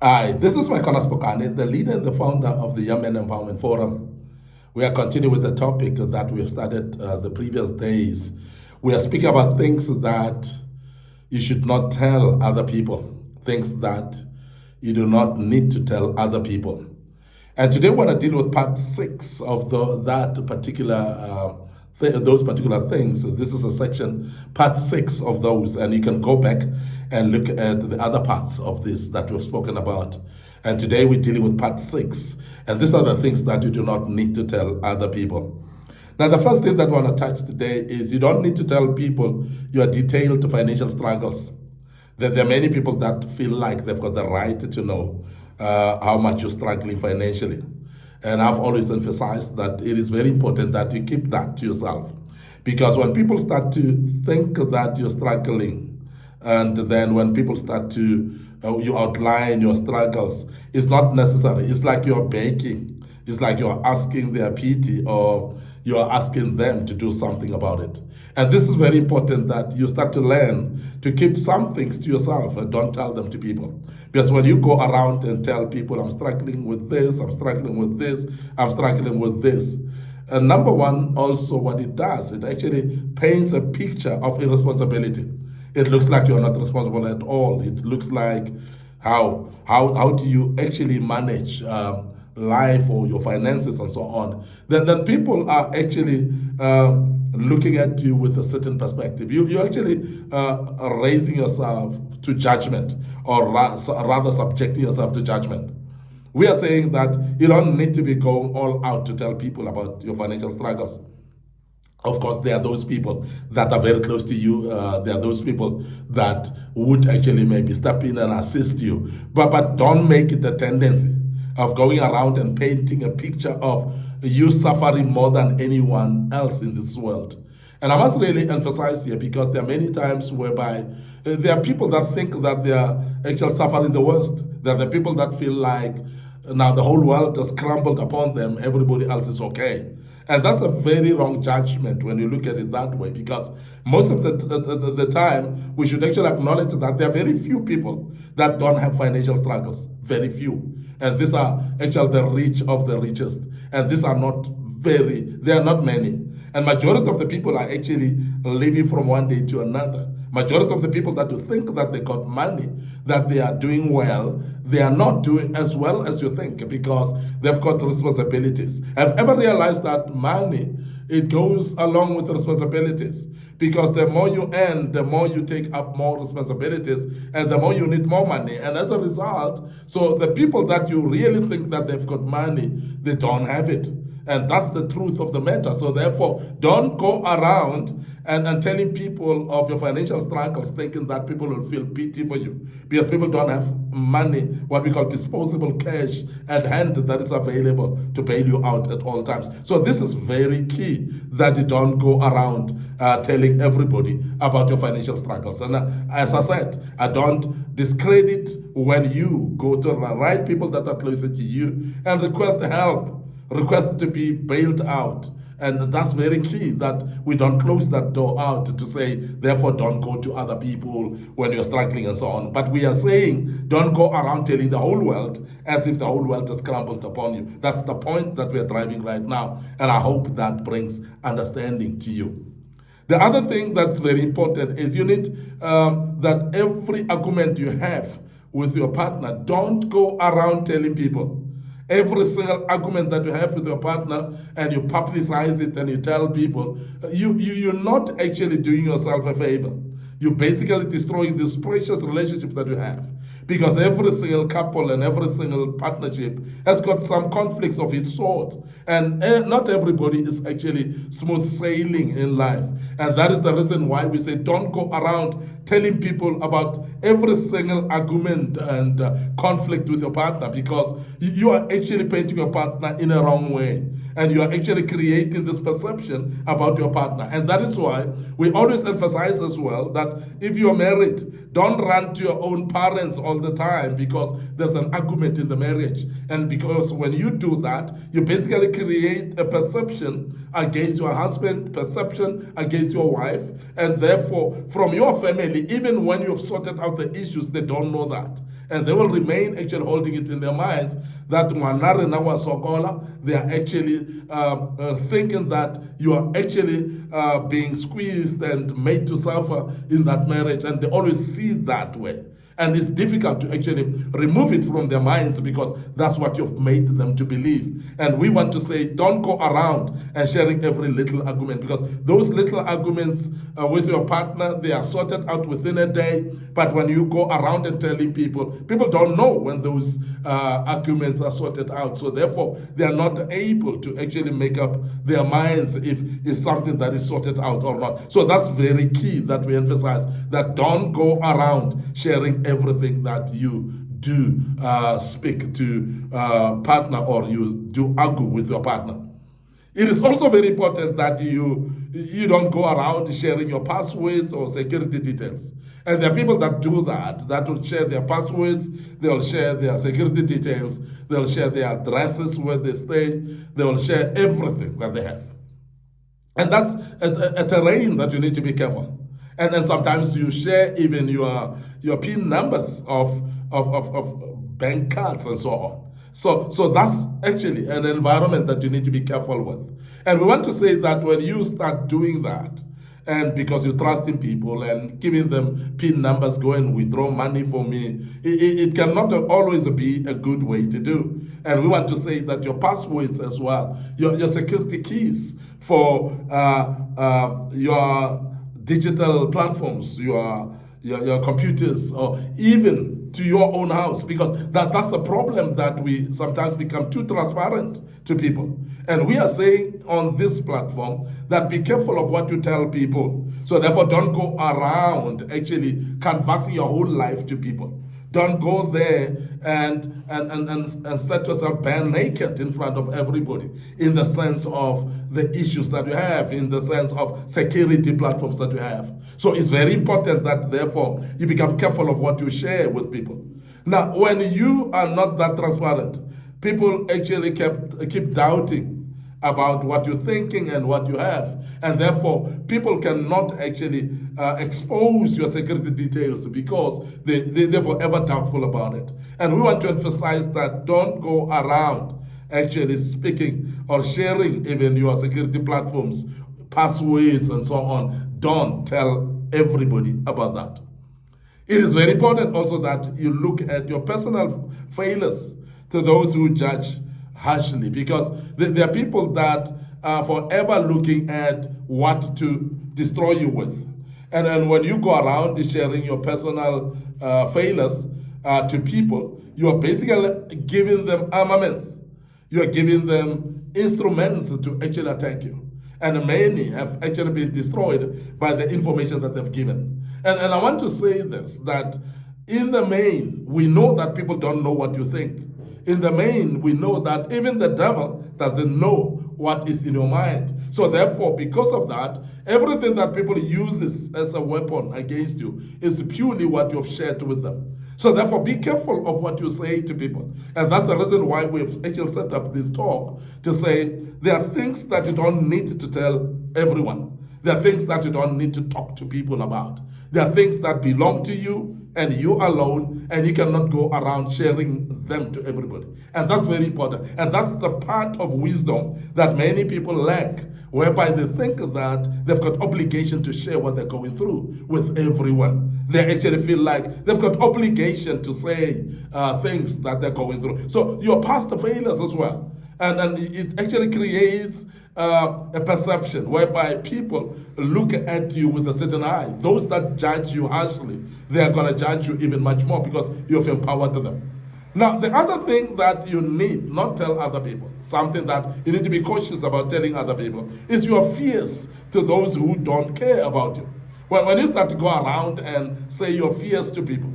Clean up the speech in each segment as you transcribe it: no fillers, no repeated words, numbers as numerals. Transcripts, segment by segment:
Hi, this is MIcornus, Phokane, the leader and the founder of the Young Men Empowerment Forum. We are continuing with the topic that we have started the previous days. We are speaking about things that you should not tell other people, things that you do not need to tell other people. And today we want to deal with part six of that particular those particular things. This is a section, part six of those, and you can go back and look at the other parts of this that we've spoken about. And today we're dealing with part six, and these are the things that you do not need to tell other people. Now, the first thing that I want to touch today is you don't need to tell people your detailed financial struggles. That there are many people that feel like they've got the right to know how much you're struggling financially. And I've always emphasized that it is very important that you keep that to yourself. Because when people start to think that you're struggling, and then when people start to, you outline your struggles, it's not necessary. It's like you're begging. It's like you're asking their pity or you're asking them to do something about it. And this is very important that you start to learn to keep some things to yourself and don't tell them to people. Because when you go around and tell people, I'm struggling with this, I'm struggling with this, I'm struggling with this, and number one, also what it does, it actually paints a picture of irresponsibility. It looks like you're not responsible at all. It looks like how do you actually manage life or your finances and so on. Then people are actually looking at you with a certain perspective. You're actually raising yourself to judgment, or rather subjecting yourself to judgment. We are saying that you don't need to be going all out to tell people about your financial struggles. Of course, there are those people that are very close to you. There are those people that would actually maybe step in and assist you. But don't make it a tendency of going around and painting a picture of you suffering more than anyone else in this world. And I must really emphasize here, because there are many times whereby there are people that think that they are actually suffering the worst. There are the people that feel like now the whole world has crumbled upon them, everybody else is okay. And that's a very wrong judgment when you look at it that way, because most of the time we should actually acknowledge that there are very few people that don't have financial struggles. Very few. And these are actually the rich of the richest. And these are not they are not many. And majority of the people are actually living from one day to another. Majority of the people that you think that they got money, that they are doing well, they are not doing as well as you think, because they've got responsibilities. Have ever realized that money, it goes along with responsibilities? Because the more you earn, the more you take up more responsibilities, and the more you need more money. And as a result, so the people that you really think that they've got money, they don't have it. And that's the truth of the matter. So therefore, don't go around and telling people of your financial struggles thinking that people will feel pity for you. Because people don't have money, what we call disposable cash at hand, that is available to bail you out at all times. So this is very key, that you don't go around telling everybody about your financial struggles. And as I said, I don't discredit when you go to the right people that are closer to you and request help, request to be bailed out. And that's very key, that we don't close that door out to say, therefore, don't go to other people when you're struggling and so on. But we are saying, don't go around telling the whole world as if the whole world has crumbled upon you. That's the point that we're driving right now. And I hope that brings understanding to you. The other thing that's very important is you need that every argument you have with your partner, don't go around telling people. Every single argument that you have with your partner and you publicize it and you tell people, you're not actually doing yourself a favor. You're basically destroying this precious relationship that you have. Because every single couple and every single partnership has got some conflicts of its sort. And not everybody is actually smooth sailing in life. And that is the reason why we say don't go around telling people about every single argument and conflict with your partner, because you are actually painting your partner in a wrong way. And you are actually creating this perception about your partner. And that is why we always emphasize as well that if you are married, don't run to your own parents all the time because there's an argument in the marriage. And because when you do that, you basically create a perception against your husband, perception against your wife. And therefore, from your family, even when you've sorted out the issues, they don't know that. And they will remain actually holding it in their minds that Manare Nawa Sokola, they are actually thinking that you are actually being squeezed and made to suffer in that marriage, and they always see that way. And it's difficult to actually remove it from their minds because that's what you've made them to believe. And we want to say, don't go around and sharing every little argument, because those little arguments with your partner, they are sorted out within a day. But when you go around and telling people, people don't know when those arguments are sorted out. So therefore, they are not able to actually make up their minds if it's something that is sorted out or not. So that's very key that we emphasize, that don't go around sharing everything that you do speak to partner, or you do argue with your partner. It is also very important that you don't go around sharing your passwords or security details. And there are people that do that will share their passwords, they'll share their security details, they'll share their addresses where they stay, they will share everything that they have. And that's a terrain that you need to be careful. And then sometimes you share even your PIN numbers of bank cards and so on. So that's actually an environment that you need to be careful with. And we want to say that when you start doing that, and because you trust in people and giving them PIN numbers, go and withdraw money for me, it cannot always be a good way to do. And we want to say that your passwords as well, your security keys for your digital platforms, your computers, or even to your own house, because that's the problem, that we sometimes become too transparent to people. And we are saying on this platform that be careful of what you tell people. So therefore, don't go around actually canvassing your whole life to people. Don't go there and set yourself bare naked in front of everybody, in the sense of the issues that you have, in the sense of security platforms that you have. So it's very important that therefore you become careful of what you share with people. Now, when you are not that transparent, people actually keep doubting about what you're thinking and what you have. And therefore, people cannot actually expose your security details because they're forever doubtful about it. And we want to emphasize that don't go around actually speaking or sharing even your security platforms, passwords, and so on. Don't tell everybody about that. It is very important also that you look at your personal failures to those who judge harshly, because there are people that are forever looking at what to destroy you with. And then when you go around sharing your personal failures to people, you are basically giving them armaments. You are giving them instruments to actually attack you. And many have actually been destroyed by the information that they've given. And I want to say this, that in the main, we know that people don't know what you think. In the main, we know that even the devil doesn't know what is in your mind. So therefore, because of that, everything that people uses as a weapon against you is purely what you've shared with them. So therefore, be careful of what you say to people. And that's the reason why we've actually set up this talk, to say there are things that you don't need to tell everyone. There are things that you don't need to talk to people about. There are things that belong to you and you alone, and you cannot go around sharing them to everybody. And that's very important. And that's the part of wisdom that many people lack, whereby they think that they've got obligation to share what they're going through with everyone. They actually feel like they've got obligation to say things that they're going through. So your past failures as well. And it actually creates a perception whereby people look at you with a certain eye. Those that judge you harshly, they are going to judge you even much more because you've empowered them. Now, the other thing that you need not tell other people, something that you need to be cautious about telling other people, is your fears to those who don't care about you. When you start to go around and say your fears to people,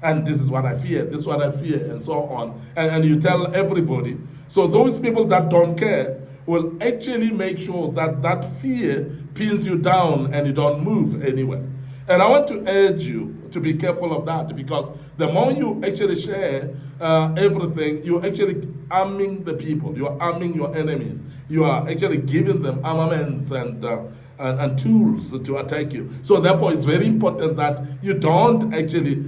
and this is what I fear, this is what I fear, and so on, and you tell everybody, so those people that don't care will actually make sure that that fear pins you down and you don't move anywhere. And I want to urge you to be careful of that, because the more you actually share everything, you're actually arming the people, you're arming your enemies, you are actually giving them armaments and tools to attack you. So therefore, it's very important that you don't actually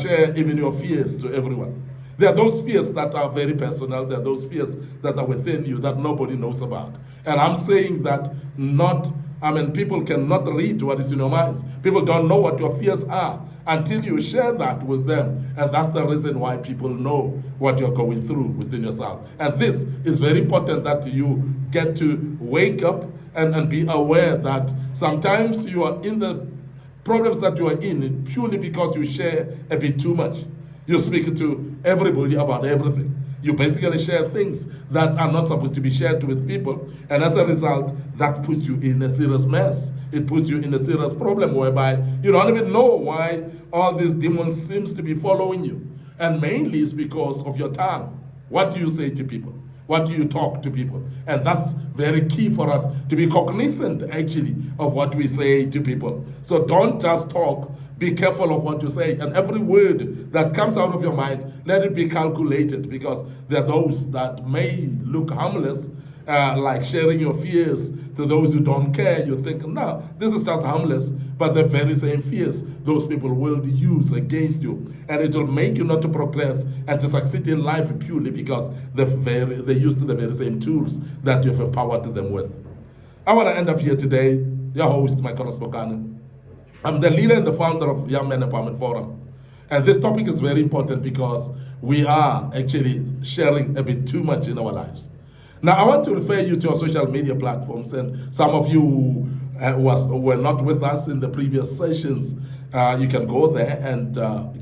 share even your fears to everyone. There are those fears that are very personal. There are those fears that are within you that nobody knows about. And I'm saying that people cannot read what is in your minds. People don't know what your fears are until you share that with them. And that's the reason why people know what you're going through within yourself. And this is very important, that you get to wake up and be aware that sometimes you are in the problems that you are in purely because you share a bit too much. You speak to everybody about everything. You basically share things that are not supposed to be shared with people. And as a result, that puts you in a serious mess. It puts you in a serious problem whereby you don't even know why all these demons seems to be following you. And mainly it's because of your tongue. What do you say to people? What do you talk to people? And that's very key for us to be cognizant, actually, of what we say to people. So don't just talk. Be careful of what you say. And every word that comes out of your mind, let it be calculated, because there are those that may look harmless, like sharing your fears to those who don't care. You think, no, this is just harmless. But the very same fears, those people will use against you. And it will make you not to progress and to succeed in life purely because they used the very same tools that you've empowered them with. I want to end up here today. Your host, MIcornus Phokane. I'm the leader and the founder of Young Men Empowerment Forum. And this topic is very important because we are actually sharing a bit too much in our lives. Now, I want to refer you to our social media platforms, and some of you who were not with us in the previous sessions, you can go there and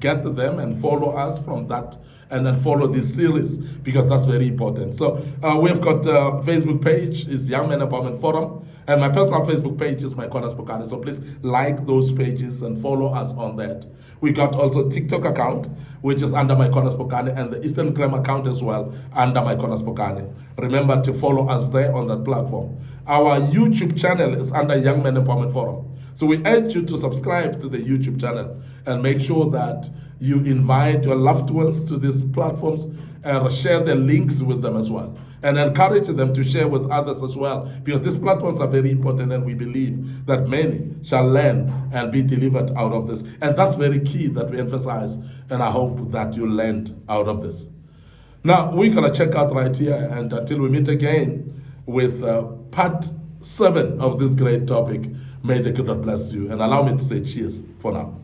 get them and follow us from that, and then follow this series, because that's very important. So we've got a Facebook page, is Young Men Empowerment Forum, and my personal Facebook page is MIcornus Phokane. So please like those pages and follow us on that. We got also TikTok account, which is under MIcornus Phokane, and the Instagram account as well, under MIcornus Phokane. Remember to follow us there on that platform. Our YouTube channel is under Young Men Empowerment Forum. So we urge you to subscribe to the YouTube channel and make sure that you invite your loved ones to these platforms and share the links with them as well. And encourage them to share with others as well, because these platforms are very important, and we believe that many shall learn and be delivered out of this. And that's very key that we emphasize, and I hope that you learned out of this. Now, we're going to check out right here, and until we meet again with part 7 of this great topic, may the good Lord bless you, and allow me to say cheers for now.